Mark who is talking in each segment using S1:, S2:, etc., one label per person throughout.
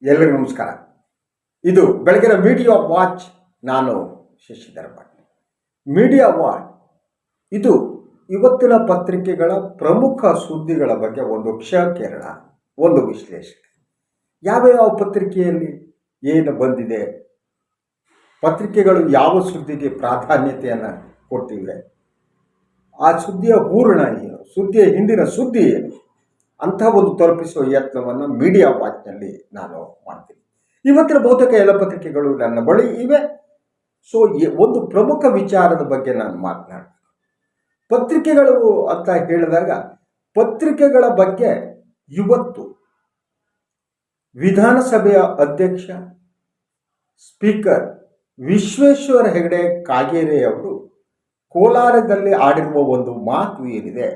S1: ಎಲ್ಲರಿಗೂ ನಮಸ್ಕಾರ. ಇದು ಬೆಳಗಿನ ಮೀಡಿಯಾ ವಾಚ್. ನಾನು ಶಶಿಧರ್ ಪಾಟೀಲ್. ಮೀಡಿಯಾ ವಾಚ್ ಇದು ಇವತ್ತಿನ ಪತ್ರಿಕೆಗಳ ಪ್ರಮುಖ ಸುದ್ದಿಗಳ ಬಗ್ಗೆ ಒಂದು ಕ್ಷಕಿರಣ, ಒಂದು ವಿಶ್ಲೇಷಣೆ. ಯಾವ ಪತ್ರಿಕೆಯಲ್ಲಿ ಏನು ಬಂದಿದೆ, ಪತ್ರಿಕೆಗಳು ಯಾವ ಸುದ್ದಿಗೆ ಪ್ರಾಧಾನ್ಯತೆಯನ್ನು ಕೊಟ್ಟಿವೆ, ಆ ಸುದ್ದಿಯ ಪೂರ್ಣ ಏನು, ಸುದ್ದಿಯ ಹಿಂದಿನ ಸುದ್ದಿ ಏನು ಅಂತ ಒಂದು ತಲುಪಿಸುವ ಯತ್ನವನ್ನು ಮೀಡಿಯಾ ವಾಚ್ನಲ್ಲಿ ನಾನು ಮಾಡ್ತೀನಿ. ಇವತ್ತಿನ ಬಹುತೇಕ ಎಲ್ಲ ಪತ್ರಿಕೆಗಳು ನನ್ನ ಬಳಿ ಇವೆ. ಸೊ ಒಂದು ಪ್ರಮುಖ ವಿಚಾರದ ಬಗ್ಗೆ ನಾನು ಮಾತನಾಡ್ತೀನಿ. ಪತ್ರಿಕೆಗಳು ಅಂತ ಹೇಳಿದಾಗ ಪತ್ರಿಕೆಗಳ ಬಗ್ಗೆ ಇವತ್ತು ವಿಧಾನಸಭೆಯ ಅಧ್ಯಕ್ಷ ಸ್ಪೀಕರ್ ವಿಶ್ವೇಶ್ವರ ಹೆಗಡೆ ಕಾಗೇರಿಯವರು ಕೋಲಾರದಲ್ಲಿ ಆಡಿರುವ ಒಂದು ಮಾತು ಏನಿದೆ,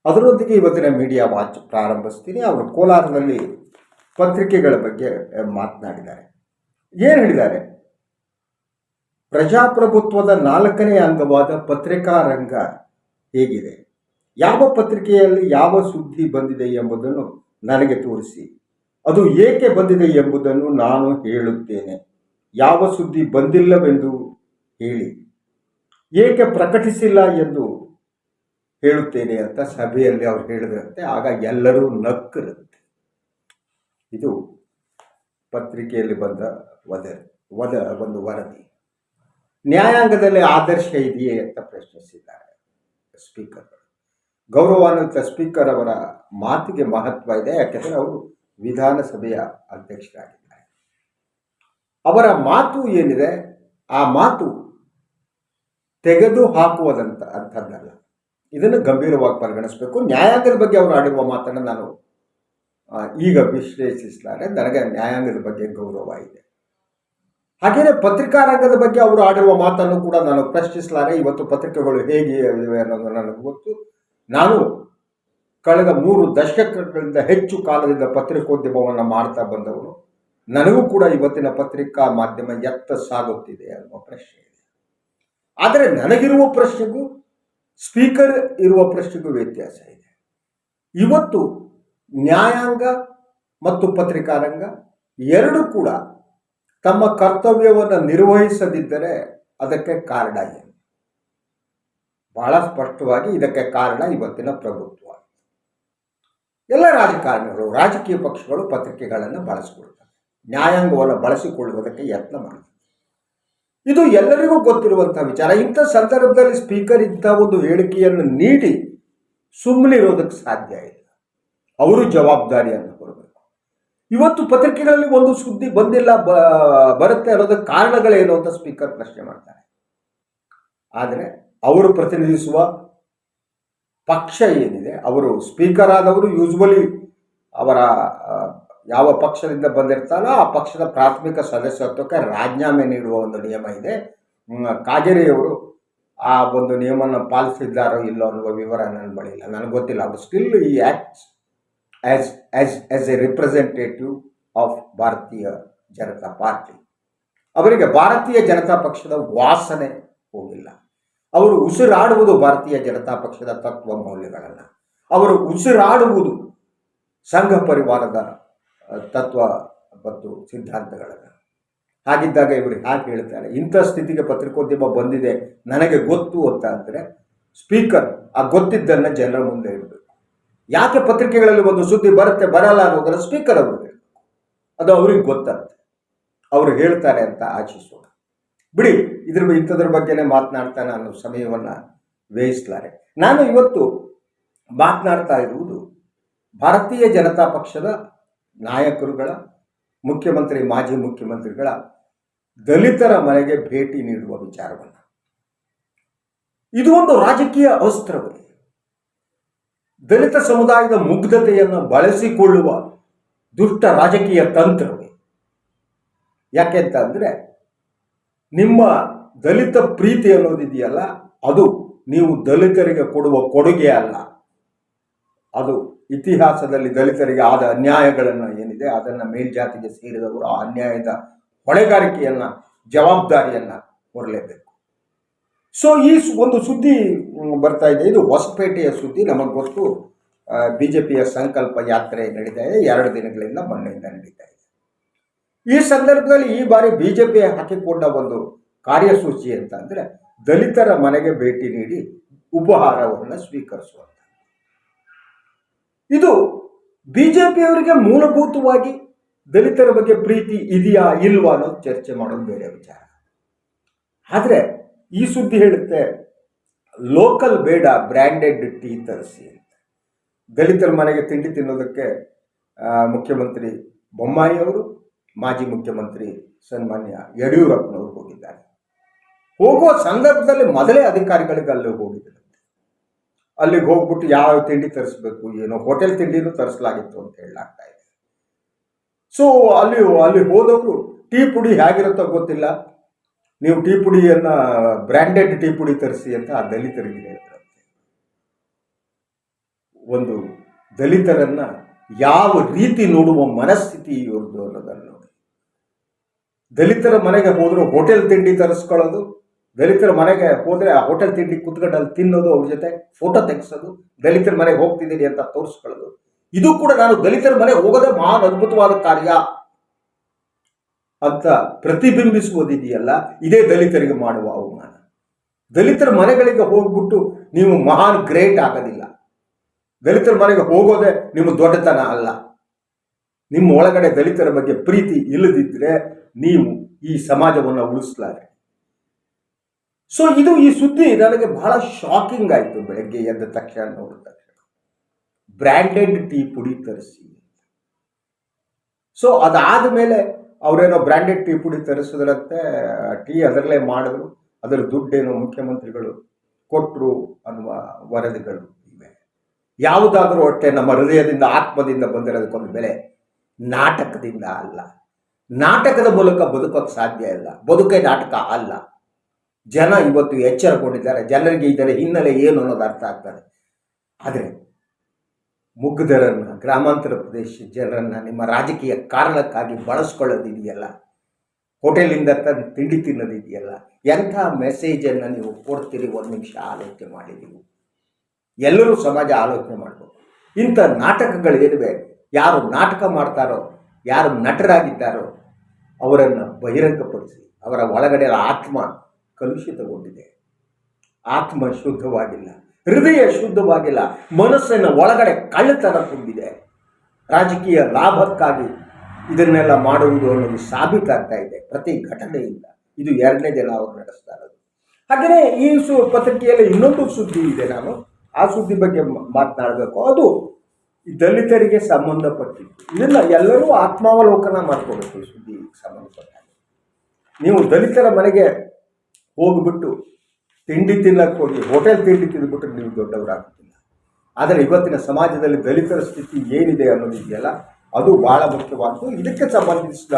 S1: ಅದರೊಂದಿಗೆ ಇವತ್ತಿನ ಮೀಡಿಯಾ ವಾಚ್ ಪ್ರಾರಂಭಿಸ್ತೀನಿ. ಅವರು ಕೋಲಾರದಲ್ಲಿ ಪತ್ರಿಕೆಗಳ ಬಗ್ಗೆ ಮಾತನಾಡಿದ್ದಾರೆ. ಏನು ಹೇಳಿದ್ದಾರೆ? ಪ್ರಜಾಪ್ರಭುತ್ವದ 4ನೇ ಅಂಗವಾದ ಪತ್ರಿಕಾ ರಂಗ ಹೇಗಿದೆ, ಯಾವ ಪತ್ರಿಕೆಯಲ್ಲಿ ಯಾವ ಸುದ್ದಿ ಬಂದಿದೆ ಎಂಬುದನ್ನು ನನಗೆ ತೋರಿಸಿ, ಅದು ಏಕೆ ಬಂದಿದೆ ಎಂಬುದನ್ನು ನಾನು ಹೇಳುತ್ತೇನೆ. ಯಾವ ಸುದ್ದಿ ಬಂದಿಲ್ಲವೆಂದು ಹೇಳಿ, ಏಕೆ ಪ್ರಕಟಿಸಿಲ್ಲ ಎಂದು ಹೇಳುತ್ತೇನೆ ಅಂತ ಸಭೆಯಲ್ಲಿ ಅವರು ಹೇಳಿದ್ರಂತೆ. ಆಗ ಎಲ್ಲರೂ ನಕ್ಕರಂತೆ. ಇದು ಪತ್ರಿಕೆಯಲ್ಲಿ ಬಂದ ಒಂದು ವರದಿ. ನ್ಯಾಯಾಂಗದಲ್ಲಿ ಆದರ್ಶ ಇದೆಯೇ ಅಂತ ಪ್ರಶ್ನಿಸಿದ್ದಾರೆ ಸ್ಪೀಕರ್. ಗೌರವಾನ್ವಿತ ಸ್ಪೀಕರ್ ಅವರ ಮಾತಿಗೆ ಮಹತ್ವ ಇದೆ, ಯಾಕೆಂದರೆ ಅವರು ವಿಧಾನಸಭೆಯ ಅಧ್ಯಕ್ಷರಾಗಿದ್ದಾರೆ. ಅವರ ಮಾತು ಏನಿದೆ, ಆ ಮಾತು ತೆಗೆದು ಅಂಥದ್ದಲ್ಲ. ಇದನ್ನು ಗಂಭೀರವಾಗಿ ಪರಿಗಣಿಸಬೇಕು. ನ್ಯಾಯಾಂಗದ ಬಗ್ಗೆ ಅವರು ಆಡಿರುವ ಮಾತನ್ನು ನಾನು ಈಗ ವಿಶ್ಲೇಷಿಸಲಾರೆ. ನನಗೆ ನ್ಯಾಯಾಂಗದ ಬಗ್ಗೆ ಗೌರವ ಇದೆ. ಹಾಗೆಯೇ ಪತ್ರಿಕಾ ರಂಗದ ಬಗ್ಗೆ ಅವರು ಆಡಿರುವ ಮಾತನ್ನು ಕೂಡ ನಾನು ಪ್ರಶ್ನಿಸಲಾರೆ. ಇವತ್ತು ಪತ್ರಿಕೆಗಳು ಹೇಗೆ ಇವೆ ಅನ್ನೋದು ನನಗೆ ಗೊತ್ತು. ನಾನು ಕಳೆದ 3 ದಶಕಗಳಿಂದ ಹೆಚ್ಚು ಕಾಲದಿಂದ ಪತ್ರಿಕೋದ್ಯಮವನ್ನು ಮಾಡ್ತಾ ಬಂದವನು. ನನಗೂ ಕೂಡ ಇವತ್ತಿನ ಪತ್ರಿಕಾ ಮಾಧ್ಯಮ ಎತ್ತ ಸಾಗುತ್ತಿದೆ ಅನ್ನುವ ಪ್ರಶ್ನೆ ಇದೆ. ಆದರೆ ನನಗಿರುವ ಪ್ರಶ್ನೆಗೂ ಸ್ಪೀಕರ್ ಇರುವ ಪ್ರಶ್ನೆಗೂ ವ್ಯತ್ಯಾಸ ಇದೆ. ಇವತ್ತು ನ್ಯಾಯಾಂಗ ಮತ್ತು ಪತ್ರಿಕಾ ರಂಗ ಎರಡೂ ಕೂಡ ತಮ್ಮ ಕರ್ತವ್ಯವನ್ನು ನಿರ್ವಹಿಸದಿದ್ದರೆ ಅದಕ್ಕೆ ಕಾರಣ ಏನು? ಬಹಳ ಸ್ಪಷ್ಟವಾಗಿ ಇದಕ್ಕೆ ಕಾರಣ ಇವತ್ತಿನ ಪ್ರಭುತ್ವ. ಎಲ್ಲ ರಾಜಕಾರಣಿಗಳು, ರಾಜಕೀಯ ಪಕ್ಷಗಳು ಪತ್ರಿಕೆಗಳನ್ನು ಬಳಸಿಕೊಳ್ತಾರೆ, ನ್ಯಾಯಾಂಗವನ್ನು ಬಳಸಿಕೊಳ್ಳುವುದಕ್ಕೆ ಯತ್ನ ಮಾಡ್ತಾರೆ. ಇದು ಎಲ್ಲರಿಗೂ ಗೊತ್ತಿರುವಂತಹ ವಿಚಾರ. ಇಂಥ ಸಂದರ್ಭದಲ್ಲಿ ಸ್ಪೀಕರ್ ಇಂಥ ಒಂದು ಹೇಳಿಕೆಯನ್ನು ನೀಡಿ ಸುಮ್ಮನಿರೋದಕ್ಕೆ ಸಾಧ್ಯ ಇಲ್ಲ. ಅವರು ಜವಾಬ್ದಾರಿಯನ್ನು ಕೊಡಬೇಕು. ಇವತ್ತು ಪತ್ರಿಕೆಗಳಲ್ಲಿ ಒಂದು ಸುದ್ದಿ ಬಂದಿಲ್ಲ, ಬರುತ್ತೆ ಅನ್ನೋದಕ್ಕೆ ಕಾರಣಗಳೇನು ಅಂತ ಸ್ಪೀಕರ್ ಪ್ರಶ್ನೆ ಮಾಡ್ತಾರೆ. ಆದರೆ ಅವರು ಪ್ರತಿನಿಧಿಸುವ ಪಕ್ಷ ಏನಿದೆ, ಅವರು ಸ್ಪೀಕರ್ ಆದವರು ಯೂಸ್ವಲಿ ಅವರ ಯಾವ ಪಕ್ಷದಿಂದ ಬಂದಿರ್ತಾರೋ ಆ ಪಕ್ಷದ ಪ್ರಾಥಮಿಕ ಸದಸ್ಯತ್ವಕ್ಕೆ ರಾಜೀನಾಮೆ ನೀಡುವ ಒಂದು ನಿಯಮ ಇದೆ. ಕಾಗೇರಿಯವರು ಆ ಒಂದು ನಿಯಮವನ್ನು ಪಾಲಿಸಿದ್ದಾರೋ ಇಲ್ಲೋ ಅನ್ನುವ ವಿವರ ನನ್ನ ಬಳಿ ಇಲ್ಲ, ನನಗೆ ಗೊತ್ತಿಲ್ಲ. ಅವರು ಸ್ಟಿಲ್ ಈ acts as A representative of ಭಾರತೀಯ ಜನತಾ ಪಾರ್ಟಿ. ಅವರಿಗೆ ಭಾರತೀಯ ಜನತಾ ಪಕ್ಷದ ವಾಸನೆ ಹೋಗಿಲ್ಲ. ಅವರು ಉಸಿರಾಡುವುದು ಭಾರತೀಯ ಜನತಾ ಪಕ್ಷದ ತತ್ವ ಮೌಲ್ಯಗಳನ್ನು, ಅವರು ಉಸಿರಾಡುವುದು ಸಂಘ ಪರಿವಾರದ ತತ್ವ ಮತ್ತು ಸಿದ್ಧಾಂತಗಳನ್ನು. ಹಾಗಿದ್ದಾಗ ಇವರು ಹಾಗೆ ಹೇಳ್ತಾರೆ, ಇಂಥ ಸ್ಥಿತಿಗೆ ಪತ್ರಿಕೋದ್ಯಮ ಬಂದಿದೆ ನನಗೆ ಗೊತ್ತು ಅಂತ ಅಂದರೆ ಸ್ಪೀಕರ್ ಆ ಗೊತ್ತಿದ್ದನ್ನು ಜನರ ಮುಂದೆ ಇಡಬೇಕು. ಯಾಕೆ ಪತ್ರಿಕೆಗಳಲ್ಲಿ ಒಂದು ಸುದ್ದಿ ಬರುತ್ತೆ ಬರಲ್ಲ ಅನ್ನೋದನ್ನು ಸ್ಪೀಕರ್ ಅವರು ಹೇಳಬೇಕು. ಅದು ಅವ್ರಿಗೆ ಗೊತ್ತಾಗುತ್ತೆ, ಅವರು ಹೇಳ್ತಾರೆ ಅಂತ ಆಶಿಸೋಣ. ಬಿಡಿ, ಇಂಥದ್ರ ಬಗ್ಗೆನೇ ಮಾತನಾಡ್ತಾ ನಾನು ಸಮಯವನ್ನು ವ್ಯಯಿಸಲಾರೆ. ನಾನು ಇವತ್ತು ಮಾತನಾಡ್ತಾ ಇರುವುದು ಭಾರತೀಯ ಜನತಾ ಪಕ್ಷದ ನಾಯಕರುಗಳ, ಮುಖ್ಯಮಂತ್ರಿ, ಮಾಜಿ ಮುಖ್ಯಮಂತ್ರಿಗಳ ದಲಿತರ ಮನೆಗೆ ಭೇಟಿ ನೀಡುವ ವಿಚಾರವನ್ನು. ಇದು ಒಂದು ರಾಜಕೀಯ ಅಸ್ತ್ರವೇ, ದಲಿತ ಸಮುದಾಯದ ಮುಗ್ಧತೆಯನ್ನು ಬಳಸಿಕೊಳ್ಳುವ ದುಷ್ಟ ರಾಜಕೀಯ ತಂತ್ರವೇ. ಯಾಕೆಂತ ಅಂದರೆ, ನಿಮ್ಮ ದಲಿತ ಪ್ರೀತಿ ಅನ್ನೋದಿದೆಯಲ್ಲ, ಅದು ನೀವು ದಲಿತರಿಗೆ ಕೊಡುವ ಕೊಡುಗೆ ಅಲ್ಲ. ಅದು ಇತಿಹಾಸದಲ್ಲಿ ದಲಿತರಿಗೆ ಆದ ಅನ್ಯಾಯಗಳನ್ನು ಏನಿದೆ ಅದನ್ನು ಮೇಲ್ಜಾತಿಗೆ ಸೇರಿದವರು ಆ ಅನ್ಯಾಯದ ಹೊಣೆಗಾರಿಕೆಯನ್ನು, ಜವಾಬ್ದಾರಿಯನ್ನು ಹೊರಲೇಬೇಕು. ಸೊ ಈ ಒಂದು ಸುದ್ದಿ ಬರ್ತಾ ಇದೆ. ಇದು ಹೊಸಪೇಟೆಯ ಸುದ್ದಿ. ನಮಗೆ ಗೊತ್ತು, BJPಯ ಸಂಕಲ್ಪ ಯಾತ್ರೆ ನಡೀತಾ ಇದೆ, 2 ದಿನಗಳಿಂದ ಮೊನ್ನೆಯಿಂದ ನಡೀತಾ ಇದೆ. ಈ ಸಂದರ್ಭದಲ್ಲಿ ಈ ಬಾರಿ ಬಿಜೆಪಿ ಹಾಕಿಕೊಂಡ ಒಂದು ಕಾರ್ಯಸೂಚಿ ಅಂತ ಅಂದರೆ ದಲಿತರ ಮನೆಗೆ ಭೇಟಿ ನೀಡಿ ಉಪಹಾರವನ್ನು ಸ್ವೀಕರಿಸುವಂತ. ಇದು ಬಿಜೆಪಿಯವರಿಗೆ ಮೂಲಭೂತವಾಗಿ ದಲಿತರ ಬಗ್ಗೆ ಪ್ರೀತಿ ಇದೆಯಾ ಇಲ್ವಾ ಅನ್ನೋದು ಚರ್ಚೆ ಮಾಡೋದು ಬೇರೆ ವಿಚಾರ. ಆದರೆ ಈ ಸುದ್ದಿ ಹೇಳುತ್ತೆ ಲೋಕಲ್ ಬೇಡ, ಬ್ರ್ಯಾಂಡೆಡ್ ಟೀ ತರಿಸಿ ಅಂತ. ದಲಿತರ ಮನೆಗೆ ತಿಂಡಿ ತಿನ್ನೋದಕ್ಕೆ ಮುಖ್ಯಮಂತ್ರಿ ಬೊಮ್ಮಾಯಿ ಅವರು, ಮಾಜಿ ಮುಖ್ಯಮಂತ್ರಿ ಸನ್ಮಾನ್ಯ ಯಡಿಯೂರಪ್ಪನವರು ಹೋಗಿದ್ದಾರೆ. ಹೋಗುವ ಸಂದರ್ಭದಲ್ಲಿ ಮೊದಲೇ ಅಧಿಕಾರಿಗಳಿಗೆ ಅಲ್ಲಿ ಹೋಗಿದ್ದಾರೆ. ಅಲ್ಲಿಗೆ ಹೋಗ್ಬಿಟ್ಟು ಯಾವ ತಿಂಡಿ ತರಿಸ್ಬೇಕು, ಏನೋ ಹೋಟೆಲ್ ತಿಂಡಿನೂ ತರಿಸಲಾಗಿತ್ತು ಅಂತ ಹೇಳಲಾಗ್ತಾ ಇದೆ. ಸೊ ಅಲ್ಲಿ ಹೋದವರು ಟೀ ಪುಡಿ ಹೇಗಿರುತ್ತೋ ಗೊತ್ತಿಲ್ಲ, ನೀವು ಟೀ ಪುಡಿಯನ್ನು ಬ್ರ್ಯಾಂಡೆಡ್ ಟೀ ಪುಡಿ ತರಿಸಿ ಅಂತ ಆ ದಲಿತರಿಗೆ ಹೇಳ್ತಾರೆ. ಒಂದು ದಲಿತರನ್ನ ಯಾವ ರೀತಿ ನೋಡುವ ಮನಸ್ಥಿತಿ ಇವ್ರದ್ದು ಅನ್ನೋದನ್ನು ನೋಡಿ. ದಲಿತರ ಮನೆಗೆ ಹೋದ್ರು ಹೋಟೆಲ್ ತಿಂಡಿ ತರಿಸ್ಕೊಳ್ಳೋದು, ದಲಿತರ ಮನೆಗೆ ಹೋದರೆ ಆ ಹೋಟೆಲ್ ತಿಂಡಿ ಕುತ್ಕೊಂಡಲ್ಲಿ ತಿನ್ನೋದು, ಅವ್ರ ಜೊತೆ ಫೋಟೋ ತೆಗೆಸೋದು, ದಲಿತರ ಮನೆಗೆ ಹೋಗ್ತಿದ್ದೀನಿ ಅಂತ ತೋರಿಸ್ಕೊಳ್ಳೋದು, ಇದು ಕೂಡ ನಾನು ದಲಿತರ ಮನೆಗೆ ಹೋಗೋದೇ ಮಹಾನ್ ಅದ್ಭುತವಾದ ಕಾರ್ಯ ಅಂತ ಪ್ರತಿಬಿಂಬಿಸುವುದಿದೆಯಲ್ಲ, ಇದೇ ದಲಿತರಿಗೆ ಮಾಡುವ ಅವಮಾನ. ದಲಿತರ ಮನೆಗಳಿಗೆ ಹೋಗ್ಬಿಟ್ಟು ನೀವು ಮಹಾನ್ ಗ್ರೇಟ್ ಆಗೋದಿಲ್ಲ. ದಲಿತರ ಮನೆಗೆ ಹೋಗೋದೇ ನಿಮ್ಮ ದೊಡ್ಡತನ ಅಲ್ಲ. ನಿಮ್ಮ ಒಳಗಡೆ ದಲಿತರ ಬಗ್ಗೆ ಪ್ರೀತಿ ಇಲ್ಲದಿದ್ದರೆ ನೀವು ಈ ಸಮಾಜವನ್ನು ಉಳಿಸಲಾರೆ. ಸೊ ಈ ಸುದ್ದಿ ನನಗೆ ಬಹಳ ಶಾಕಿಂಗ್ ಆಯಿತು. ಬೆಳಗ್ಗೆ ಎದ್ದ ತಕ್ಷಣ ನೋಡಿದ ತಕ್ಷಣ ಬ್ರ್ಯಾಂಡೆಡ್ ಟೀ ಪುಡಿ ತರಿಸಿ. ಸೊ ಅದಾದ ಮೇಲೆ ಅವರೇನೋ ಬ್ರ್ಯಾಂಡೆಡ್ ಟೀ ಪುಡಿ ತರಿಸಿದ್ರಂತೆ, ಟೀ ಅದರಲ್ಲೇ ಮಾಡಿದ್ರು, ಅದರ ದುಡ್ಡೇನೋ ಮುಖ್ಯಮಂತ್ರಿಗಳು ಕೊಟ್ಟರು ಅನ್ನುವ ವರದಿಗಳು ಇವೆ. ಯಾವುದಾದ್ರೂ ಒಟ್ಟೆ ನಮ್ಮ ಹೃದಯದಿಂದ ಆತ್ಮದಿಂದ ಬಂದಿರೋದಕ್ಕೊಂದು ಬೆಲೆ, ನಾಟಕದಿಂದ ಅಲ್ಲ. ನಾಟಕದ ಮೂಲಕ ಬದುಕೋಕ್ಕೆ ಸಾಧ್ಯ ಇಲ್ಲ, ಬದುಕೇ ನಾಟಕ ಅಲ್ಲ. ಜನ ಇವತ್ತು ಎಚ್ಚರಗೊಂಡಿದ್ದಾರೆ, ಜನರಿಗೆ ಇದರ ಹಿನ್ನೆಲೆ ಏನು ಅನ್ನೋದು ಅರ್ಥ ಆಗ್ತದೆ. ಆದರೆ ಮುಗ್ಧರನ್ನು, ಗ್ರಾಮಾಂತರ ಪ್ರದೇಶ ಜನರನ್ನು ನಿಮ್ಮ ರಾಜಕೀಯ ಕಾರಣಕ್ಕಾಗಿ ಬಳಸ್ಕೊಳ್ಳೋದಿದೆಯಲ್ಲ, ಹೋಟೆಲಿಂದ ತಿಂಡಿ ತಿನ್ನೋದಿದೆಯಲ್ಲ, ಎಂಥ ಮೆಸೇಜನ್ನು ನೀವು ಕೊಡ್ತೀರಿ, ಒಂದು ನಿಮಿಷ ಆಲೋಚನೆ ಮಾಡಿ. ನೀವು ಎಲ್ಲರೂ ಸಮಾಜ ಆಲೋಚನೆ ಮಾಡಬೇಕು. ಇಂಥ ನಾಟಕಗಳೇನಿವೆ, ಯಾರು ನಾಟಕ ಮಾಡ್ತಾರೋ, ಯಾರು ನಟರಾಗಿದ್ದಾರೋ ಅವರನ್ನು ಬಹಿರಂಗಪಡಿಸಿ. ಅವರ ಒಳಗಡೆ ಆತ್ಮ ಕಲುಷಿತಗೊಂಡಿದೆ, ಆತ್ಮ ಶುದ್ಧವಾಗಿಲ್ಲ, ಹೃದಯ ಶುದ್ಧವಾಗಿಲ್ಲ, ಮನಸ್ಸಿನ ಒಳಗಡೆ ಕಳ್ಳತನ ತುಂಬಿದೆ. ರಾಜಕೀಯ ಲಾಭಕ್ಕಾಗಿ ಇದನ್ನೆಲ್ಲ ಮಾಡುವುದು ಅನ್ನೋದು ಸಾಬೀತಾಗ್ತಾ ಇದೆ ಪ್ರತಿ ಘಟನೆಯಿಂದ. ಇದು 2ನೇ ದಿನ ಅವರು ನಡೆಸ್ತಾ ಇರೋದು. ಹಾಗೆಯೇ ಈ ಪತ್ರಿಕೆಯಲ್ಲಿ ಇನ್ನೊಂದು ಸುದ್ದಿ ಇದೆ, ನಾನು ಆ ಸುದ್ದಿ ಬಗ್ಗೆ ಮಾತನಾಡಬೇಕು. ಅದು ದಲಿತರಿಗೆ ಸಂಬಂಧಪಟ್ಟಿದ್ದು. ಇದನ್ನ ಎಲ್ಲರೂ ಆತ್ಮಾವಲೋಕನ ಮಾಡ್ಕೋಬೇಕು. ಈ ಸುದ್ದಿ ಸಂಬಂಧಪಟ್ಟ ನೀವು ದಲಿತರ ಮನೆಗೆ ಹೋಗ್ಬಿಟ್ಟು ತಿಂಡಿ ತಿನ್ನಕ್ಕೆ ಹೋಗಿ ಹೋಟೆಲ್ ತಿಂಡಿ ತಿಂದ್ಬಿಟ್ರೆ ನೀವು ದೊಡ್ಡವರಾಗ್ತಿಲ್ಲ. ಆದರೆ ಇವತ್ತಿನ ಸಮಾಜದಲ್ಲಿ ದಲಿತರ ಸ್ಥಿತಿ ಏನಿದೆ ಅನ್ನೋದಿದೆಯಲ್ಲ, ಅದು ಬಹಳ ಮುಖ್ಯವಾದ್ದು. ಇದಕ್ಕೆ ಸಂಬಂಧಿಸಿದ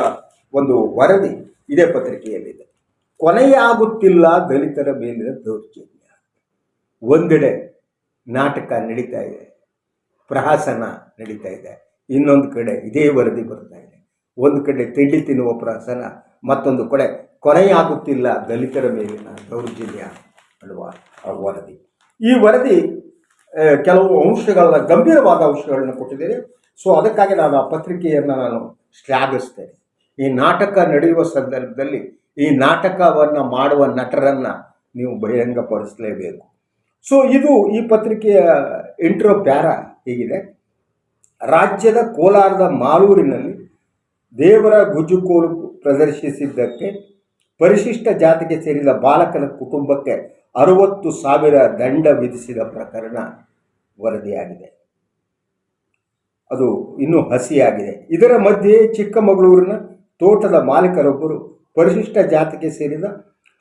S1: ಒಂದು ವರದಿ ಇದೇ ಪತ್ರಿಕೆಯಲ್ಲಿದೆ. ಕೊನೆಯಾಗುತ್ತಿಲ್ಲ ದಲಿತರ ಮೇಲಿನ ದೌರ್ಜನ್ಯ. ಒಂದೆಡೆ ನಾಟಕ ನಡೀತಾ ಇದೆ, ಪ್ರಹಸನ ನಡೀತಾ ಇದೆ, ಇನ್ನೊಂದು ಕಡೆ ಇದೇ ವರದಿ ಬರ್ತಾ ಇದೆ. ಒಂದು ಕಡೆ ತಿಂಡಿ ತಿನ್ನುವ ಪ್ರಹಸನ, ಮತ್ತೊಂದು ಕಡೆ ಕೊನೆಯಾಗುತ್ತಿಲ್ಲ ದಲಿತರ ಮೇಲಿನ ದೌರ್ಜನ್ಯ ಅನ್ನುವ ವರದಿ. ಈ ವರದಿ ಕೆಲವು ಅಂಶಗಳನ್ನ, ಗಂಭೀರವಾದ ಅಂಶಗಳನ್ನ ಕೊಟ್ಟಿದ್ದೇನೆ. ಸೊ ಅದಕ್ಕಾಗಿ ನಾನು ಆ ಪತ್ರಿಕೆಯನ್ನು ನಾನು ಶ್ಲಾಘಿಸ್ತೇನೆ. ಈ ನಾಟಕ ನಡೆಯುವ ಸಂದರ್ಭದಲ್ಲಿ ಈ ನಾಟಕವನ್ನು ಮಾಡುವ ನಟರನ್ನು ನೀವು ಬಹಿರಂಗಪಡಿಸಲೇಬೇಕು. ಸೊ ಈ ಪತ್ರಿಕೆಯ ಇಂಟ್ರೋ ಪ್ಯಾರಾ ಹೀಗಿದೆ. ರಾಜ್ಯದ ಕೋಲಾರದ ಮಾಲೂರಿನಲ್ಲಿ ದೇವರ ಗುಜುಕೋಲು ಪ್ರದರ್ಶಿಸಿದ್ದಕ್ಕೆ ಪರಿಶಿಷ್ಟ ಜಾತಿಗೆ ಸೇರಿದ ಬಾಲಕನ ಕುಟುಂಬಕ್ಕೆ 60,000 ದಂಡ ವಿಧಿಸಿದ ಪ್ರಕರಣ ವರದಿಯಾಗಿದೆ. ಅದು ಇನ್ನೂ ಹಸಿಯಾಗಿದೆ. ಇದರ ಮಧ್ಯೆ ಚಿಕ್ಕಮಗಳೂರಿನ ತೋಟದ ಮಾಲೀಕರೊಬ್ಬರು ಪರಿಶಿಷ್ಟ ಜಾತಿಗೆ ಸೇರಿದ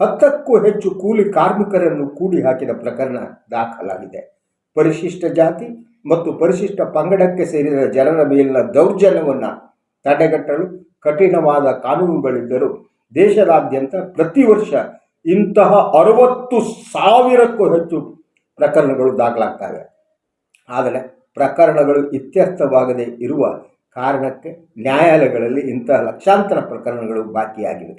S1: 10ಕ್ಕೂ ಹೆಚ್ಚು ಕೂಲಿ ಕಾರ್ಮಿಕರನ್ನು ಕೂಡಿ ಹಾಕಿದ ಪ್ರಕರಣ ದಾಖಲಾಗಿದೆ. ಪರಿಶಿಷ್ಟ ಜಾತಿ ಮತ್ತು ಪರಿಶಿಷ್ಟ ಪಂಗಡಕ್ಕೆ ಸೇರಿದ ಜನರ ಮೇಲಿನ ದೌರ್ಜನ್ಯವನ್ನು ತಡೆಗಟ್ಟಲು ಕಠಿಣವಾದ ಕಾನೂನುಗಳಿದ್ದರೂ ದೇಶದಾದ್ಯಂತ ಪ್ರತಿ ವರ್ಷ ಇಂತಹ 60,000ಕ್ಕೂ ಹೆಚ್ಚು ಪ್ರಕರಣಗಳು ದಾಖಲಾಗ್ತವೆ. ಆದರೆ ಪ್ರಕರಣಗಳು ಇತ್ಯರ್ಥವಾಗದೇ ಇರುವ ಕಾರಣಕ್ಕೆ ನ್ಯಾಯಾಲಯಗಳಲ್ಲಿ ಇಂತಹ ಲಕ್ಷಾಂತರ ಪ್ರಕರಣಗಳು ಬಾಕಿಯಾಗಿವೆ.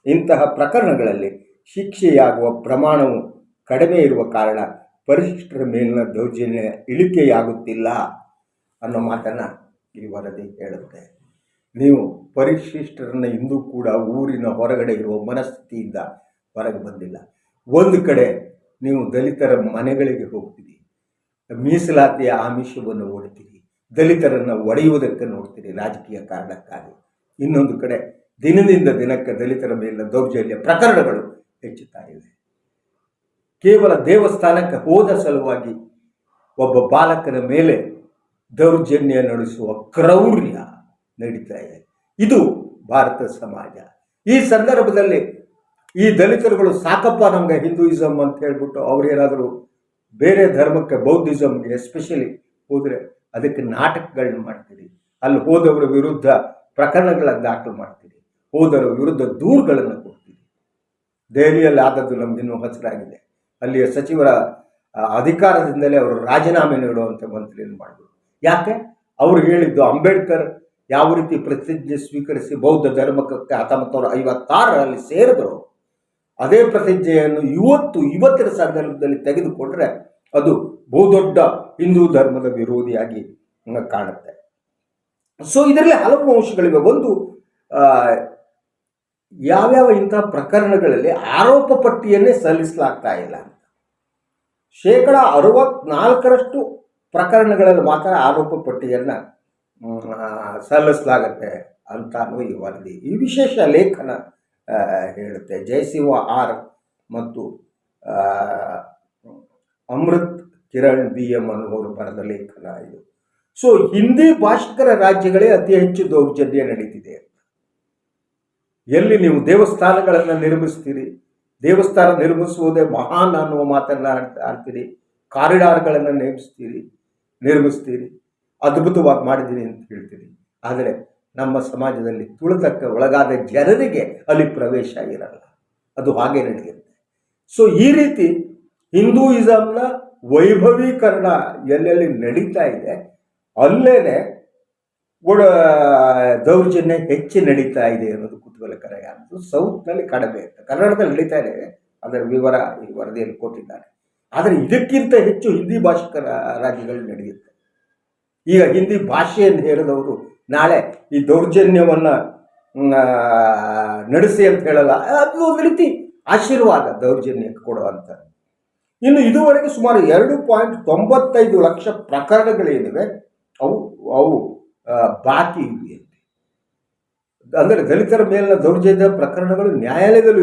S1: ಇಂತಹ ಪ್ರಕರಣಗಳಲ್ಲಿ ಶಿಕ್ಷೆಯಾಗುವ ಪ್ರಮಾಣವು ಕಡಿಮೆ ಇರುವ ಕಾರಣ ಪರಿಶಿಷ್ಟರ ಮೇಲಿನ ದೌರ್ಜನ್ಯ ಇಳಿಕೆಯಾಗುತ್ತಿಲ್ಲ ಅನ್ನೋ ಮಾತನ್ನು ಈ ವರದಿ ಹೇಳುತ್ತೆ. ನೀವು ಪರಿಶಿಷ್ಟರನ್ನು ಇಂದೂ ಕೂಡ ಊರಿನ ಹೊರಗಡೆ ಇರುವ ಮನಸ್ಥಿತಿಯಿಂದ ಹೊರಗೆ ಬಂದಿಲ್ಲ. ಒಂದು ಕಡೆ ನೀವು ದಲಿತರ ಮನೆಗಳಿಗೆ ಹೋಗ್ತೀರಿ, ಮೀಸಲಾತಿಯ ಆಮಿಷವನ್ನು ಓಡ್ತೀರಿ, ದಲಿತರನ್ನು ಒಡೆಯುವುದಕ್ಕೆ ನೋಡ್ತೀರಿ ರಾಜಕೀಯ ಕಾರಣಕ್ಕಾಗಿ. ಇನ್ನೊಂದು ಕಡೆ ದಿನದಿಂದ ದಿನಕ್ಕೆ ದಲಿತರ ಮೇಲಿನ ದೌರ್ಜನ್ಯ ಪ್ರಕರಣಗಳು ಹೆಚ್ಚುತ್ತಾ ಇವೆ. ಕೇವಲ ದೇವಸ್ಥಾನಕ್ಕೆ ಹೋದ ಸಲುವಾಗಿ ಒಬ್ಬ ಬಾಲಕನ ಮೇಲೆ ದೌರ್ಜನ್ಯ ನಡೆಸುವ ಕ್ರೌರ್ಯ ನಡೀತಾ ಇದೆ. ಇದು ಭಾರತ ಸಮಾಜ. ಈ ಸಂದರ್ಭದಲ್ಲಿ ಈ ದಲಿತರುಗಳು ಸಾಕಪ್ಪ ನಮಗೆ ಹಿಂದೂಯಿಸಮ್ ಅಂತ ಹೇಳ್ಬಿಟ್ಟು ಅವ್ರೇನಾದರೂ ಬೇರೆ ಧರ್ಮಕ್ಕೆ, ಬೌದ್ಧಿಸಮ್ಗೆ ಎಸ್ಪೆಷಲಿ ಹೋದರೆ ಅದಕ್ಕೆ ನಾಟಕಗಳನ್ನ ಮಾಡ್ತೀರಿ. ಅಲ್ಲಿ ಹೋದವರ ವಿರುದ್ಧ ಪ್ರಕರಣಗಳನ್ನು ದಾಖಲು ಮಾಡ್ತೀರಿ, ಹೋದವರ ವಿರುದ್ಧ ದೂರುಗಳನ್ನು ಕೊಡ್ತೀರಿ. ದೆಹಲಿಯಲ್ಲಿ ಆದದ್ದು ನಮಗಿನ್ನೂ ಹಸಿರಾಗಿದೆ. ಅಲ್ಲಿಯ ಸಚಿವರ ಅಧಿಕಾರದಿಂದಲೇ ಅವರು ರಾಜೀನಾಮೆ ನೀಡುವಂಥ ಮಂತ್ರಿಯನ್ನು ಮಾಡಿದ್ರು. ಯಾಕೆ? ಅವರು ಹೇಳಿದ್ದು ಅಂಬೇಡ್ಕರ್ ಯಾವ ರೀತಿ ಪ್ರತಿಜ್ಞೆ ಸ್ವೀಕರಿಸಿ ಬೌದ್ಧ ಧರ್ಮಕ್ಕೆ 1956ರಲ್ಲಿ ಸೇರಿದ್ರು, ಅದೇ ಪ್ರತಿಜ್ಞೆಯನ್ನು ಇವತ್ತಿನ ಸಂದರ್ಭದಲ್ಲಿ ತೆಗೆದುಕೊಂಡ್ರೆ ಅದು ಬಹುದೊಡ್ಡ ಹಿಂದೂ ಧರ್ಮದ ವಿರೋಧಿಯಾಗಿ ಕಾಣುತ್ತೆ. ಸೊ ಇದರಲ್ಲಿ ಹಲವು ಅಂಶಗಳಿವೆ. ಒಂದು, ಯಾವ್ಯಾವ ಇಂಥ ಪ್ರಕರಣಗಳಲ್ಲಿ ಆರೋಪ ಪಟ್ಟಿಯನ್ನೇ ಸಲ್ಲಿಸಲಾಗ್ತಾ ಇಲ್ಲ ಅಂತ. 64% ಪ್ರಕರಣಗಳಲ್ಲಿ ಮಾತ್ರ ಆರೋಪ ಪಟ್ಟಿಯನ್ನು ಸಲ್ಲಿಸಲಾಗತ್ತೆ ಅಂತಾನು ಈ ವರದಿ, ಈ ವಿಶೇಷ ಲೇಖನ ಹೇಳುತ್ತೆ. ಜಯಸಿಂಹ ಆರ್ ಮತ್ತು ಅಮೃತ್ ಕಿರಣ್ BM ಅನ್ನುವರು ಬರೆದ ಲೇಖನ ಇದು. ಸೊ ಹಿಂದಿ ಭಾಷಿಕರ ರಾಜ್ಯಗಳೇ ಅತಿ ಹೆಚ್ಚು ದೌರ್ಜನ್ಯ ನಡೀತಿದೆ. ಎಲ್ಲಿ ನೀವು ದೇವಸ್ಥಾನಗಳನ್ನು ನಿರ್ಮಿಸ್ತೀರಿ, ದೇವಸ್ಥಾನ ನಿರ್ಮಿಸುವುದೇ ಮಹಾನ್ ಅನ್ನುವ ಮಾತನ್ನು ಆಡ್ತೀರಿ, ಕಾರಿಡಾರ್ಗಳನ್ನು ನಿರ್ಮಿಸ್ತೀರಿ, ಅದ್ಭುತವಾಗಿ ಮಾಡಿದ್ದೀನಿ ಅಂತ ಹೇಳ್ತೀರಿ. ಆದರೆ ನಮ್ಮ ಸಮಾಜದಲ್ಲಿ ತುಳಿತಕ್ಕೆ ಒಳಗಾದ ಜನರಿಗೆ ಅಲ್ಲಿ ಪ್ರವೇಶ ಇರಲ್ಲ. ಅದು ಹಾಗೆ ನಡೆಯುತ್ತೆ. ಸೊ ಈ ರೀತಿ ಹಿಂದೂಯಿಸಮ್ನ ವೈಭವೀಕರಣ ಎಲ್ಲೆಲ್ಲಿ ನಡೀತಾ ಇದೆ ಅಲ್ಲೇನೆ ದೌರ್ಜನ್ಯ ಹೆಚ್ಚು ನಡೀತಾ ಇದೆ ಅನ್ನೋದು ಕುತೂಹಲಕರ. ಯಾವುದು ಸೌತ್ನಲ್ಲಿ ಕಡಿಮೆ ಅಂತ, ಕನ್ನಡದಲ್ಲಿ ನಡೀತಾ ಇದೆ, ಅದರ ವಿವರ ಈ ವರದಿಯಲ್ಲಿ ಕೊಟ್ಟಿದ್ದಾರೆ. ಆದರೆ ಇದಕ್ಕಿಂತ ಹೆಚ್ಚು ಹಿಂದಿ ಭಾಷಿಕ ರಾಜ್ಯಗಳು ನಡೆಯುತ್ತೆ. ಈಗ ಹಿಂದಿ ಭಾಷೆಯನ್ನು ಹೇಳಿದವರು ನಾಳೆ ಈ ದೌರ್ಜನ್ಯವನ್ನು ನಡೆಸಿ ಅಂತ ಹೇಳಲ್ಲ, ಅದು ಒಂದು ರೀತಿ ಆಶೀರ್ವಾದ ದೌರ್ಜನ್ಯಕ್ಕೆ ಕೊಡುವಂಥ. ಇನ್ನು ಇದುವರೆಗೆ ಸುಮಾರು 2.95 ಲಕ್ಷ ಪ್ರಕರಣಗಳೇನಿವೆ ಅವು ಬಾಕಿ ಇವೆ. ಅಂದರೆ ದಲಿತರ ಮೇಲಿನ ದೌರ್ಜನ್ಯ ಪ್ರಕರಣಗಳು ನ್ಯಾಯಾಲಯದಲ್ಲೂ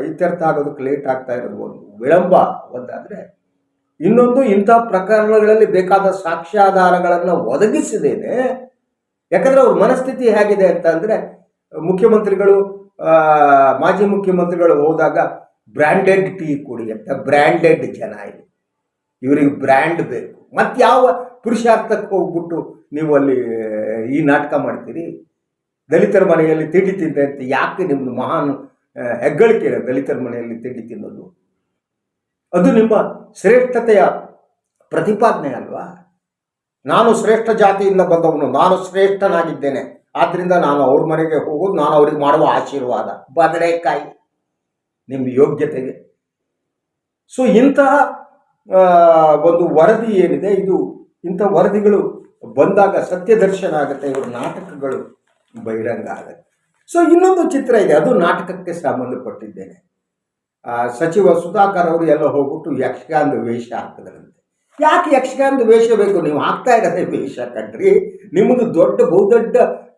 S1: ಇತ್ಯರ್ಥ ಆಗೋದಕ್ಕೆ ಲೇಟ್ ಆಗ್ತಾ ಇರೋದು ಒಂದು ವಿಳಂಬ ಒಂದಾದರೆ, ಇನ್ನೊಂದು ಇಂಥ ಪ್ರಕರಣಗಳಲ್ಲಿ ಬೇಕಾದ ಸಾಕ್ಷ್ಯಾಧಾರಗಳನ್ನು ಒದಗಿಸಿದ್ದೇನೆ. ಯಾಕಂದರೆ ಅವ್ರ ಮನಸ್ಥಿತಿ ಹೇಗಿದೆ ಅಂತ ಅಂದರೆ, ಮುಖ್ಯಮಂತ್ರಿಗಳು ಮಾಜಿ ಮುಖ್ಯಮಂತ್ರಿಗಳು ಹೋದಾಗ ಬ್ರ್ಯಾಂಡೆಡ್ ಟೀ ಕೊಡಿ ಅಂತ, ಬ್ರ್ಯಾಂಡೆಡ್ ಜನ ಇದು, ಇವರಿಗೆ ಬ್ರ್ಯಾಂಡ್ ಬೇಕು. ಮತ್ತು ಯಾವ ಪುರುಷಾರ್ಥಕ್ಕೆ ಹೋಗ್ಬಿಟ್ಟು ನೀವು ಅಲ್ಲಿ ಈ ನಾಟಕ ಮಾಡ್ತೀರಿ? ದಲಿತರ ಮನೆಯಲ್ಲಿ ತಿಂಡಿ ತಿಂದೆ ಅಂತ ಯಾಕೆ ನಿಮ್ಮದು ಮಹಾನ್ ಹೆಗ್ಗಳಿಕೆ? ದಲಿತರ ಮನೆಯಲ್ಲಿ ತಿಂಡಿ ತಿನ್ನೋದು ಅದು ನಿಮ್ಮ ಶ್ರೇಷ್ಠತೆಯ ಪ್ರತಿಪಾದನೆ ಅಲ್ವಾ? ನಾನು ಶ್ರೇಷ್ಠ ಜಾತಿಯಿಂದ ಬಂದವನು, ನಾನು ಶ್ರೇಷ್ಠನಾಗಿದ್ದೇನೆ, ಆದ್ದರಿಂದ ನಾನು ಅವ್ರ ಮನೆಗೆ ಹೋಗೋದು, ನಾನು ಅವ್ರಿಗೆ ಮಾಡುವ ಆಶೀರ್ವಾದ, ಬದನೆಕಾಯಿ ನಿಮ್ಮ ಯೋಗ್ಯತೆಗೆ. ಸೊ ಇಂತಹ ಒಂದು ವರದಿ ಏನಿದೆ, ಇದು ಇಂಥ ವರದಿಗಳು ಬಂದಾಗ ಸತ್ಯ ದರ್ಶನ ಆಗುತ್ತೆ, ಇವರ ನಾಟಕಗಳು ಬಹಿರಂಗ ಆಗುತ್ತೆ. ಸೊ ಇನ್ನೊಂದು ಚಿತ್ರ ಇದೆ, ಅದು ನಾಟಕಕ್ಕೆ ಸಂಬಂಧಪಟ್ಟಿದ್ದೇನೆ. ಸಚಿವ ಸುಧಾಕರ್ ಅವರು ಎಲ್ಲ ಹೋಗ್ಬಿಟ್ಟು ಯಕ್ಷಗಾನದ ವೇಷ ಹಾಕಿದ್ರಂತೆ. ಯಾಕೆ ಯಕ್ಷಗಾನದ ವೇಷ ಬೇಕು? ನೀವು ಹಾಕ್ತಾ ಇರೋದೇ ವೇಷ ಕಣ್ರಿ, ನಿಮ್ಮದು ಬಹುದೊಡ್ಡ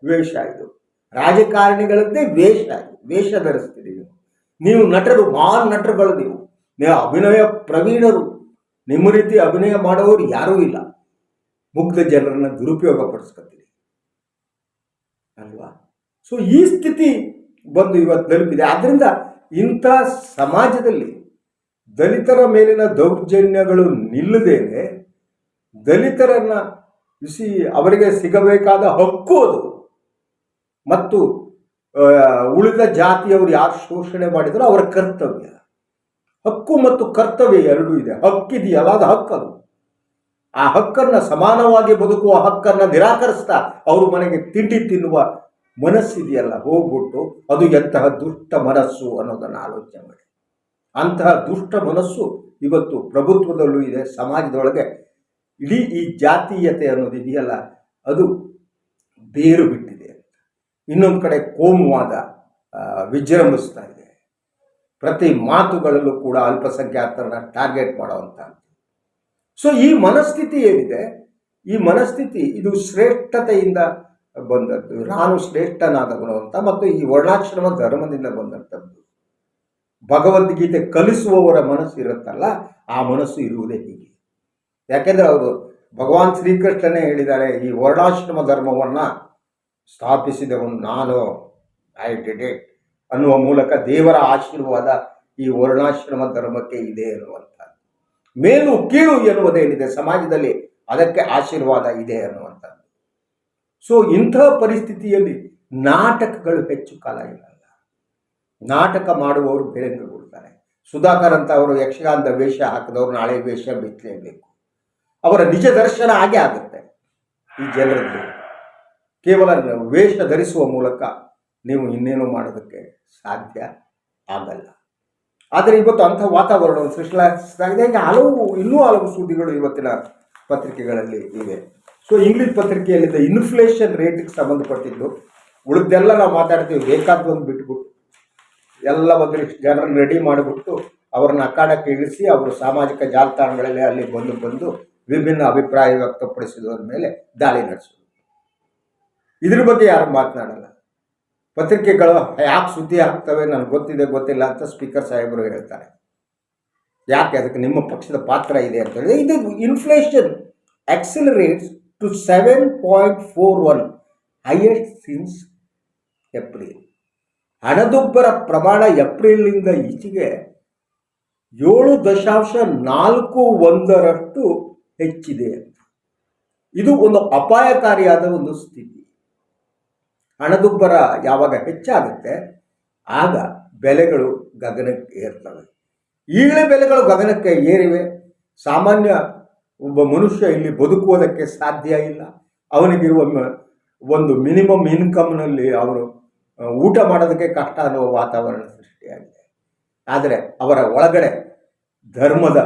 S1: ವೇಷ ಇದು. ರಾಜಕಾರಣಿಗಳದ್ದೇ ವೇಷ ಧರಿಸ್ತೀರಿ ನೀವು ನಟರು, ಮಹಾನ್ ನಟರುಗಳು, ನೀವು ಅಭಿನಯ ಪ್ರವೀಣರು. ನಿಮ್ಮ ರೀತಿ ಅಭಿನಯ ಮಾಡೋರು ಯಾರೂ ಇಲ್ಲ. ಮುಗ್ಧ ಜನರನ್ನು ದುರುಪಯೋಗ ಪಡಿಸ್ಕೊತೀರಿ ಅಲ್ವಾ? ಸೊ ಈ ಸ್ಥಿತಿ ಬಂದು ಇವತ್ತು ತಲುಪಿದೆ. ಆದ್ದರಿಂದ ಇಂಥ ಸಮಾಜದಲ್ಲಿ ದಲಿತರ ಮೇಲಿನ ದೌರ್ಜನ್ಯಗಳು ನಿಲ್ಲದೇನೆ ದಲಿತರನ್ನು ಅವರಿಗೆ ಸಿಗಬೇಕಾದ ಹಕ್ಕು ಅದು, ಮತ್ತು ಉಳಿದ ಜಾತಿಯವರು ಯಾರು ಶೋಷಣೆ ಮಾಡಿದರೂ ಅವರ ಕರ್ತವ್ಯ. ಹಕ್ಕು ಮತ್ತು ಕರ್ತವ್ಯ ಎರಡೂ ಇದೆ. ಹಕ್ಕಿದೆಯಲ್ಲ, ಅದು ಹಕ್ಕದು. ಆ ಹಕ್ಕನ್ನು, ಸಮಾನವಾಗಿ ಬದುಕುವ ಹಕ್ಕನ್ನು ನಿರಾಕರಿಸ್ತಾ ಅವ್ರ ಮನೆಗೆ ತಿಂಡಿ ತಿನ್ನುವ ಮನಸ್ಸಿದೆಯಲ್ಲ, ಹೋಗ್ಬಿಟ್ಟು ಅದು ಎಂತಹ ದುಷ್ಟ ಮನಸ್ಸು ಅನ್ನೋದನ್ನು ಆಲೋಚನೆ ಮಾಡಿ. ಅಂತಹ ದುಷ್ಟ ಮನಸ್ಸು ಇವತ್ತು ಪ್ರಭುತ್ವದಲ್ಲೂ ಇದೆ, ಸಮಾಜದೊಳಗೆ. ಇಡೀ ಈ ಜಾತೀಯತೆ ಅನ್ನೋದು ಇದೆಯಲ್ಲ, ಅದು ಬೇರು ಬಿಟ್ಟಿದೆ. ಇನ್ನೊಂದು ಕಡೆ ಕೋಮುವಾದ ವಿಜೃಂಭಿಸ್ತಾ ಇದೆ. ಪ್ರತಿ ಮಾತುಗಳಲ್ಲೂ ಕೂಡ ಅಲ್ಪಸಂಖ್ಯಾತರನ್ನ ಟಾರ್ಗೆಟ್ ಮಾಡುವಂಥದ್ದು. ಸೊ ಈ ಮನಸ್ಥಿತಿ ಏನಿದೆ, ಈ ಮನಸ್ಥಿತಿ ಇದು ಶ್ರೇಷ್ಠತೆಯಿಂದ ಬಂದದ್ದು. ನಾನು ಶ್ರೇಷ್ಠನಾದವನು ಅಂತ, ಮತ್ತು ಈ ವರ್ಣಾಶ್ರಮ ಧರ್ಮದಿಂದ ಬಂದಂಥದ್ದು. ಭಗವದ್ಗೀತೆ ಕಲಿಸುವವರ ಮನಸ್ಸು ಇರುತ್ತಲ್ಲ, ಆ ಮನಸ್ಸು ಇರುವುದೇ ಹೀಗೆ. ಯಾಕೆಂದರೆ ಅವರು ಭಗವಾನ್ ಶ್ರೀಕೃಷ್ಣನೇ ಹೇಳಿದ್ದಾರೆ, ಈ ವರ್ಣಾಶ್ರಮ ಧರ್ಮವನ್ನು ಸ್ಥಾಪಿಸಿದವನು ನಾನು, ಐ ಡಿಡ್ ಇಟ್ ಅನ್ನುವ ಮೂಲಕ ದೇವರ ಆಶೀರ್ವಾದ ಈ ವರ್ಣಾಶ್ರಮ ಧರ್ಮಕ್ಕೆ ಇದೆ ಅನ್ನುವಂಥದ್ದು. ಮೇಲು ಕೀಳು ಎನ್ನುವುದೇನಿದೆ ಸಮಾಜದಲ್ಲಿ, ಅದಕ್ಕೆ ಆಶೀರ್ವಾದ ಇದೆ ಅನ್ನುವಂಥದ್ದು. ಸೊ ಇಂತಹ ಪರಿಸ್ಥಿತಿಯಲ್ಲಿ ನಾಟಕಗಳು ಹೆಚ್ಚು ಕಾಲ ಇರಲ್ಲ. ನಾಟಕ ಮಾಡುವವರು ಬೇರೆಂದುಕೊಳ್ತಾರೆ. ಸುಧಾಕರ್ ಅಂತ ಅವರು ಯಕ್ಷಗಾನದ ವೇಷ ಹಾಕಿದವರು ನಾಳೆ ವೇಷ ಬಿತ್ತಲೇಬೇಕು. ಅವರ ನಿಜ ದರ್ಶನ ಹಾಗೆ ಆಗುತ್ತೆ ಈ ಜನರದ್ದು. ಕೇವಲ ವೇಷ ಧರಿಸುವ ಮೂಲಕ ನೀವು ಇನ್ನೇನು ಮಾಡೋದಕ್ಕೆ ಸಾಧ್ಯ ಆಗಲ್ಲ. ಆದರೆ ಇವತ್ತು ಅಂಥ ವಾತಾವರಣವನ್ನು ಸೃಷ್ಟಿಸಲಾಗಿದೆ. ಇನ್ನೂ ಹಲವು ಸುದ್ದಿಗಳು ಇವತ್ತಿನ ಪತ್ರಿಕೆಗಳಲ್ಲಿ ಇವೆ. ಸೊ ಇಂಗ್ಲೀಷ್ ಪತ್ರಿಕೆಯಲ್ಲಿದ್ದ ಇನ್ಫ್ಲೇಷನ್ ರೇಟ್ಗೆ ಸಂಬಂಧಪಟ್ಟಿದ್ದು, ಉಳಿದೆಲ್ಲ ನಾವು ಮಾತಾಡ್ತೀವಿ, ಬೇಕಾದೊಂದು ಬಿಟ್ಬಿಟ್ಟು ಎಲ್ಲ ಒಂದಿಷ್ಟು ಜನರನ್ನು ರೆಡಿ ಮಾಡಿಬಿಟ್ಟು ಅವ್ರನ್ನ ಅಖಾಡಕ್ಕೆ ಇಳಿಸಿ ಅವರು ಸಾಮಾಜಿಕ ಜಾಲತಾಣಗಳಲ್ಲಿ ಅಲ್ಲಿ ಬಂದು ವಿಭಿನ್ನ ಅಭಿಪ್ರಾಯ ವ್ಯಕ್ತಪಡಿಸಿದವರ ಮೇಲೆ ದಾಳಿ ನಡೆಸೋದು. ಇದ್ರ ಬಗ್ಗೆ ಯಾರು ಮಾತನಾಡಲ್ಲ. ಪತ್ರಿಕೆಗಳು ಯಾಕೆ ಸುದ್ದಿ ಹಾಕ್ತವೆ ನನಗೆ ಗೊತ್ತಿಲ್ಲ ಅಂತ ಸ್ಪೀಕರ್ ಸಾಹೇಬರು ಹೇಳ್ತಾರೆ. ಯಾಕೆ? ಅದಕ್ಕೆ ನಿಮ್ಮ ಪಕ್ಷದ ಪಾತ್ರ ಇದೆ ಅಂತ ಹೇಳಿದ್ರೆ, ಇದು inflation accelerates to 7.41, highest since April. ಹಣದುಬ್ಬರ ಪ್ರಮಾಣ ಏಪ್ರಿಲ್ನಿಂದ ಈಚೆಗೆ 7.41% ಹೆಚ್ಚಿದೆ ಅಂತ. ಇದು ಒಂದು ಅಪಾಯಕಾರಿಯಾದ ಒಂದು ಸ್ಥಿತಿ. ಹಣದುಬ್ಬರ ಯಾವಾಗ ಹೆಚ್ಚಾಗುತ್ತೆ ಆಗ ಬೆಲೆಗಳು ಗಗನಕ್ಕೆ ಏರ್ತವೆ. ಈಗಲೇ ಬೆಲೆಗಳು ಗಗನಕ್ಕೆ ಏರಿವೆ. ಸಾಮಾನ್ಯ ಒಬ್ಬ ಮನುಷ್ಯ ಇಲ್ಲಿ ಬದುಕುವುದಕ್ಕೆ ಸಾಧ್ಯ ಇಲ್ಲ. ಅವನಿಗಿರುವ ಒಂದು ಮಿನಿಮಮ್ ಇನ್ಕಮ್ನಲ್ಲಿ ಅವರು ಊಟ ಮಾಡೋದಕ್ಕೆ ಕಷ್ಟ ಅನ್ನುವ ವಾತಾವರಣ ಸೃಷ್ಟಿಯಾಗಿದೆ. ಆದರೆ ಅವರ ಒಳಗಡೆ ಧರ್ಮದ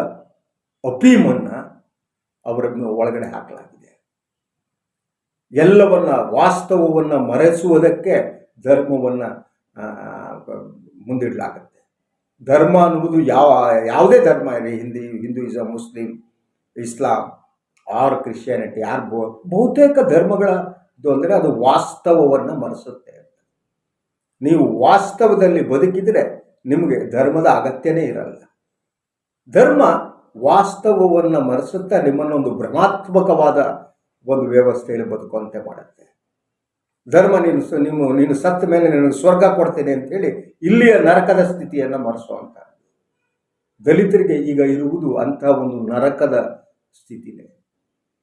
S1: ಅಪೀಮನ್ನು ಅವರನ್ನು ಒಳಗಡೆ ಹಾಕಲಾಗಿದೆ. ಎಲ್ಲವನ್ನ ವಾಸ್ತವವನ್ನು ಮರೆಸುವುದಕ್ಕೆ ಧರ್ಮವನ್ನು ಮುಂದಿಡಲಾಗುತ್ತೆ. ಧರ್ಮ ಅನ್ನುವುದು ಯಾವುದೇ ಧರ್ಮ ಇರಲಿ, ಹಿಂದೂಯಿಸಮ್, ಮುಸ್ಲಿಂ, ಇಸ್ಲಾಂ ಆರ್ ಕ್ರಿಶ್ಚಿಯಾನಿಟಿ, ಬಹುತೇಕ ಧರ್ಮಗಳದ್ದು ಅಂದರೆ ಅದು ವಾಸ್ತವವನ್ನು ಮರೆಸುತ್ತೆ. ನೀವು ವಾಸ್ತವದಲ್ಲಿ ಬದುಕಿದರೆ ನಿಮಗೆ ಧರ್ಮದ ಅಗತ್ಯನೇ ಇರಲ್ಲ. ಧರ್ಮ ವಾಸ್ತವವನ್ನು ಮರೆಸುತ್ತಾ ನಿಮ್ಮನ್ನೊಂದು ಭ್ರಮಾತ್ಮಕವಾದ ಒಂದು ವ್ಯವಸ್ಥೆಯಲ್ಲಿ ಬದುಕುವಂತೆ ಮಾಡುತ್ತೆ. ಧರ್ಮ ನೀನು ಸತ್ತ ಮೇಲೆ ನಿನಗೆ ಸ್ವರ್ಗ ಕೊಡ್ತೇನೆ ಅಂತೇಳಿ ಇಲ್ಲಿಯ ನರಕದ ಸ್ಥಿತಿಯನ್ನು ಮರೆಸುವಂಥ. ದಲಿತರಿಗೆ ಈಗ ಇರುವುದು ಅಂಥ ಒಂದು ನರಕದ ಸ್ಥಿತಿನೇ.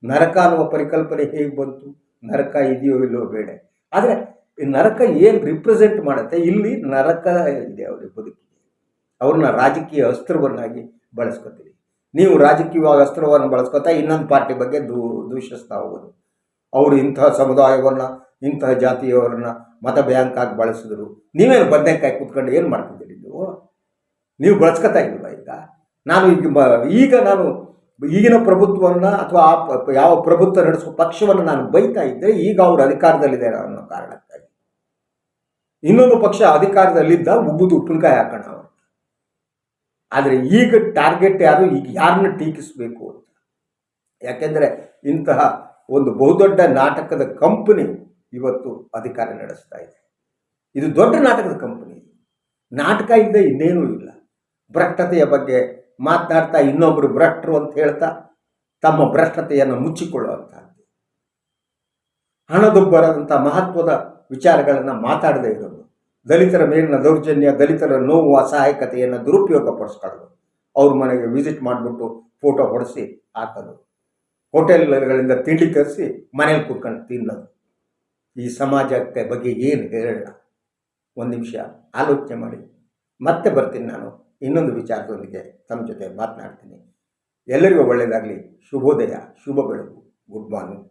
S1: ನರಕ ಅನ್ನುವ ಪರಿಕಲ್ಪನೆ ಹೇಗೆ ಬಂತು? ನರಕ ಇದೆಯೋ ಇಲ್ಲೋ ಬೇಡ, ಆದರೆ ಈ ನರಕ ಏನು ರಿಪ್ರೆಸೆಂಟ್ ಮಾಡುತ್ತೆ? ಇಲ್ಲಿ ನರಕ ಇದೆ ಅವರಿಗೆ ಬದುಕಿಗೆ. ಅವ್ರನ್ನ ರಾಜಕೀಯ ಅಸ್ತ್ರವನ್ನಾಗಿ ಬಳಸ್ಕೊತೀವಿ. ನೀವು ರಾಜಕೀಯವಾಗಿ ಅಸ್ತ್ರವನ್ನು ಬಳಸ್ಕೊತಾ ಇನ್ನೊಂದು ಪಾರ್ಟಿ ಬಗ್ಗೆ ದೂಷಿಸ್ತಾ ಹೋಗೋದು. ಅವರು ಇಂತಹ ಸಮುದಾಯವನ್ನು, ಇಂತಹ ಜಾತಿಯವರನ್ನ ಮತ ಬ್ಯಾಂಕ್ ಆಗಿ ಬಳಸಿದ್ರು. ನೀವೇನು ಬದನೆಕಾಯಿ ಕೂತ್ಕೊಂಡು ಏನು ಮಾಡ್ತಿದ್ದೀರಿ? ನೀವು ಬಳಸ್ಕೊತಾ ಇಲ್ವಾ? ಈಗ ನಾನು ಈಗಿನ ಪ್ರಭುತ್ವವನ್ನು ಅಥವಾ ಯಾವ ಪ್ರಭುತ್ವ ನಡೆಸುವ ಪಕ್ಷವನ್ನು ನಾನು ಬೈತಾ ಇದ್ದರೆ, ಈಗ ಅವರು ಅಧಿಕಾರದಲ್ಲಿದ್ದಾರೆ ಅನ್ನೋ ಕಾರಣಕ್ಕಾಗಿ ಇನ್ನೊಂದು ಪಕ್ಷ ಅಧಿಕಾರದಲ್ಲಿದ್ದ ಉಬ್ಬುದು ಉಪ್ಪಿನಕಾಯಿ ಹಾಕೋಣ ಅವರು. ಆದರೆ ಈಗ ಟಾರ್ಗೆಟ್ ಯಾರು? ಈಗ ಯಾರನ್ನ ಟೀಕಿಸಬೇಕು ಅಂತ. ಯಾಕೆಂದರೆ ಇಂತಹ ಒಂದು ಬಹುದೊಡ್ಡ ನಾಟಕದ ಕಂಪನಿ ಇವತ್ತು ಅಧಿಕಾರ ನಡೆಸ್ತಾ ಇದೆ. ಇದು ದೊಡ್ಡ ನಾಟಕದ ಕಂಪನಿ. ನಾಟಕ ಇಲ್ಲದೆ ಇನ್ನೇನೂ ಇಲ್ಲ. ಭ್ರಷ್ಟತೆಯ ಬಗ್ಗೆ ಮಾತನಾಡ್ತಾ ಇನ್ನೊಬ್ಬರು ಭ್ರಷ್ಟರು ಅಂತ ಹೇಳ್ತಾ ತಮ್ಮ ಭ್ರಷ್ಟತೆಯನ್ನು ಮುಚ್ಚಿಕೊಳ್ಳುವಂಥದ್ದು, ಹಣದುಬ್ಬರದಂಥ ಮಹತ್ವದ ವಿಚಾರಗಳನ್ನು ಮಾತಾಡದೇ ಇರೋದು, ದಲಿತರ ಮೇಲಿನ ದೌರ್ಜನ್ಯ, ದಲಿತರ ನೋವು, ಅಸಹಾಯಕತೆಯನ್ನು ದುರುಪಯೋಗಪಡಿಸ್ಕೊಳ್ಳೋದು, ಅವ್ರ ಮನೆಗೆ ವಿಸಿಟ್ ಮಾಡಿಬಿಟ್ಟು ಫೋಟೋ ಹೊಡೆಸಿ ಹಾಕೋದು, ಹೋಟೆಲ್ಗಳಿಂದ ತಿಂಡಿ ತರಿಸಿ ಮನೇಲಿ ಕೂತ್ಕೊಂಡು ತಿನ್ನೋದು. ಈ ಸಮಾಜಕ್ಕೆ ಬಗ್ಗೆ ಏನು ಹೇಳೋಣ? ಒಂದು ನಿಮಿಷ ಆಲೋಚನೆ ಮಾಡಿ. ಮತ್ತೆ ಬರ್ತೀನಿ ನಾನು ಇನ್ನೊಂದು ವಿಚಾರದೊಂದಿಗೆ ತಮ್ಮ ಜೊತೆ ಮಾತನಾಡ್ತೀನಿ. ಎಲ್ಲರಿಗೂ ಒಳ್ಳೆಯದಾಗಲಿ. ಶುಭೋದಯ, ಶುಭ ಬೆಳಕು, ಗುಡ್ ಮಾರ್ನಿಂಗ್.